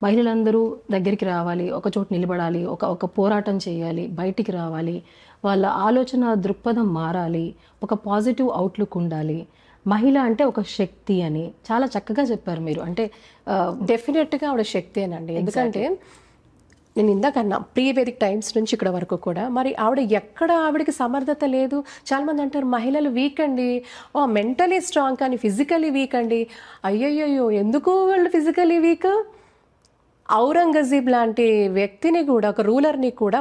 మహిళలందరూ దగ్గరికి రావాలి. ఒక చోట నిలబడాలి. ఒక పోరాటం చేయాలి. బయటికి రావాలి. వాళ్ళ ఆలోచన దృక్పథం మారాలి. ఒక పాజిటివ్ అవుట్‌లుక్ ఉండాలి. మహిళ అంటే ఒక శక్తి అని చాలా చక్కగా చెప్పారు మీరు. అంటే డెఫినెట్‌గా ఆవిడ శక్తేనండి. ఎందుకంటే నేను ఇందాకన్నా ప్రీ వేదిక్ టైమ్స్ నుంచి ఇక్కడ వరకు కూడా మరి ఆవిడకి సమర్థత లేదు. చాలామంది అంటారు మహిళలు వీక్ అండి, మెంటలీ స్ట్రాంగ్ కానీ ఫిజికలీ వీక్ అండి. అయ్యయ్యో, ఎందుకు వాళ్ళు ఫిజికలీ వీక్? ఔరంగజీబ్ లాంటి వ్యక్తిని కూడా, ఒక రూలర్ని కూడా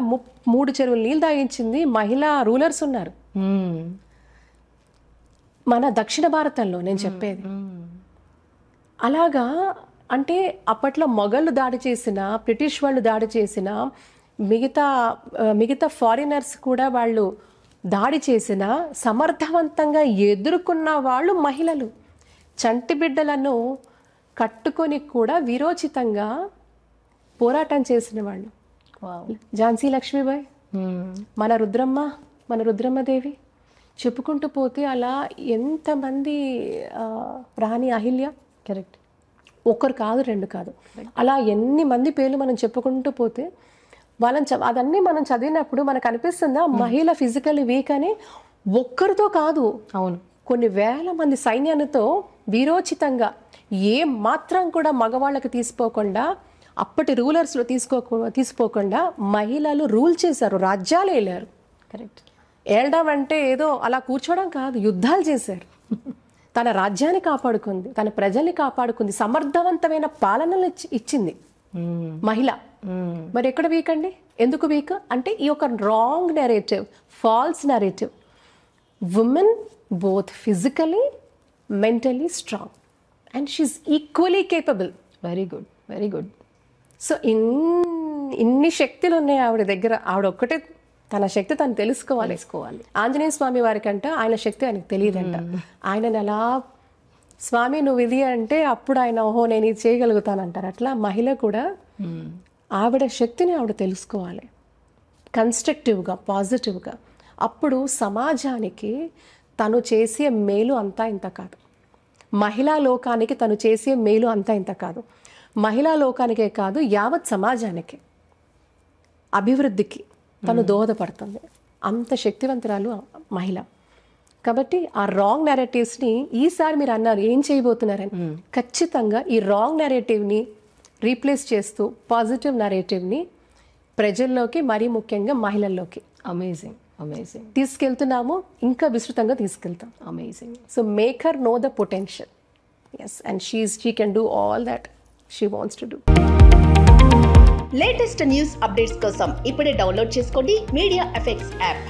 3 చెరువులు నీళ్ళు తాగించింది మహిళా రూలర్స్ ఉన్నారు మన దక్షిణ భారతంలో. నేను చెప్పేది అలాగా. అంటే అప్పట్లో మొఘళ్ళు దాడి చేసిన, బ్రిటిష్ వాళ్ళు దాడి చేసిన, మిగతా ఫారినర్స్ కూడా వాళ్ళు దాడి చేసిన, సమర్థవంతంగా ఎదుర్కొన్న వాళ్ళు మహిళలు. చంటి బిడ్డలను కట్టుకొని కూడా వీరోచితంగా పోరాటం చేసిన వాళ్ళు. ఝాన్సీ లక్ష్మీబాయి, మన రుద్రమ్మదేవి, చెప్పుకుంటూ పోతే అలా ఎంతమంది, రాణి అహిల్య, కరెక్ట్, ఒకరు కాదు, 2 కాదు, అలా ఎన్ని మంది పేర్లు మనం చెప్పుకుంటూ పోతే అదన్నీ మనం చదివినప్పుడు మనకు అనిపిస్తుందా మహిళ ఫిజికల్లీ వీక్ అని? ఒక్కరితో కాదు, అవును, కొన్ని వేల మంది సైన్యాలతో వీరోచితంగా ఏ మాత్రం కూడా మగవాళ్ళకి తీసుకోకుండా, అప్పటి రూలర్స్లో తీసుకోకుండా మహిళలు రూల్ చేశారు, రాజ్యాలు ఏలారు. కరెక్ట్. ఏలడం అంటే ఏదో అలా కూర్చోవడం కాదు, యుద్ధాలు చేశారు. తన రాజ్యాన్ని కాపాడుకుంది, తన ప్రజల్ని కాపాడుకుంది, సమర్థవంతమైన పాలనలు ఇచ్చింది మహిళ. మరి ఎక్కడ వీక్ అండి? ఎందుకు వీక్ అంటే ఈ ఒక wrong narrative, false narrative. Women both physically, mentally strong and she is equally capable. Very good, very good. So ఇన్ని శక్తులు ఉన్నాయి ఆవిడ దగ్గర. ఆవిడ ఒక్కటే తన శక్తి తను తెలుసుకోవాలి. ఆంజనేయ స్వామి వారికంట ఆయన శక్తి ఆయనకు తెలియదంట. ఆయనని అలా స్వామి నువ్వు ఇది అంటే అప్పుడు ఆయన ఓహో నేను ఇది చేయగలుగుతానంటారు. అట్లా మహిళ కూడా ఆవిడ శక్తిని ఆవిడ తెలుసుకోవాలి, కన్స్ట్రక్టివ్గా, పాజిటివ్గా. అప్పుడు సమాజానికి తను చేసే మేలు అంతా ఇంత కాదు, మహిళా లోకానికి తను చేసే మేలు అంతా ఇంత కాదు, మహిళా లోకానికే కాదు యావత్ సమాజానికి అభివృద్ధికి తను దోహదపడుతుంది. అంత శక్తివంతురాలు మహిళ. కాబట్టి ఆ రాంగ్ నెరేటివ్స్ని ఈసారి మీరు అన్నారు ఏం చేయబోతున్నారని, ఖచ్చితంగా ఈ రాంగ్ నెరేటివ్ని రీప్లేస్ చేస్తూ పాజిటివ్ నెరేటివ్ని ప్రజల్లోకి, మరీ ముఖ్యంగా మహిళల్లోకి అమేజింగ్, అమేజింగ్ తీసుకెళ్తున్నాము. ఇంకా విస్తృతంగా తీసుకెళ్తాం. Amazing. So make her know the potential. Yes, and she can do all that she wants to do. Latest news updates కోసం ఇప్పుడే డౌన్లోడ్ చేసుకోండి మీడియా ఎఫెక్ట్స్ యాప్.